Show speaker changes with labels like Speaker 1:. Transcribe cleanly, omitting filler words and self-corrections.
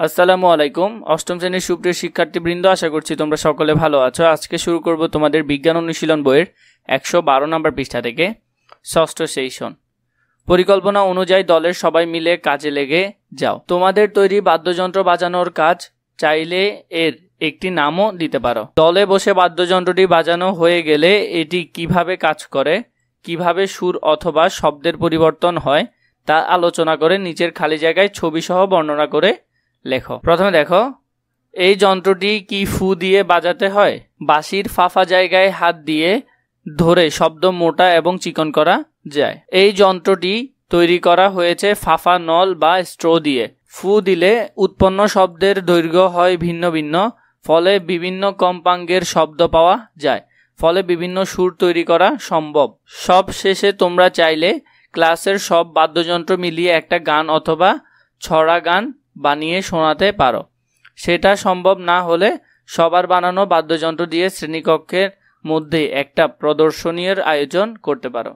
Speaker 1: আসসালামু আলাইকুম। অষ্টম শ্রেণীর সুপ্রিয় শিক্ষার্থীবৃন্দ, আশা করছি তোমরা সকলে ভালো আছো। আজকে শুরু করব তোমাদের বিজ্ঞান অনুশীলন বইয়ের 112 নম্বর পৃষ্ঠা থেকে ষষ্ঠ সেশন। পরিকল্পনা অনুযায়ী দলের সবাই মিলে কাজে লেগে যাও। তোমাদের তৈরি বাদ্যযন্ত্র বাজানোর কাজ চাইলে এর একটি নামও দিতে পারো। দলে বসে বাদ্যযন্ত্রটি বাজানো হয়ে গেলে এটি কিভাবে কাজ করে, কিভাবে সুর অথবা শব্দের পরিবর্তন হয় তা আলোচনা করে নিচের খালি জায়গায় ছবি সহ বর্ণনা করে লেখো। প্রথমে দেখো, এই যন্ত্রটি কি ফু দিয়ে বাজাতে হয়? বাঁশির ফাঁফা জায়গায় হাত দিয়ে ধরে শব্দ মোটা এবং চিকন করা যায়। এই যন্ত্রটি তৈরি করা হয়েছে ফাঁফা নল বা স্ট্র দিয়ে। ফু দিলে উৎপন্ন শব্দের দৈর্ঘ্য হয় ভিন্ন ভিন্ন, ফলে বিভিন্ন কম্পাঙ্কের শব্দ পাওয়া যায়, ফলে বিভিন্ন সুর তৈরি করা সম্ভব। সব শেষে তোমরা চাইলে ক্লাসের সব বাদ্যযন্ত্র মিলিয়ে একটা গান অথবা ছড়া গান বানিয়ে শোনাতে পারো। সেটা সম্ভব না হলে সবার বানানো বাদ্যযন্ত্র দিয়ে শ্রেণীকক্ষের মধ্যে একটা প্রদর্শনীর আয়োজন করতে পারো।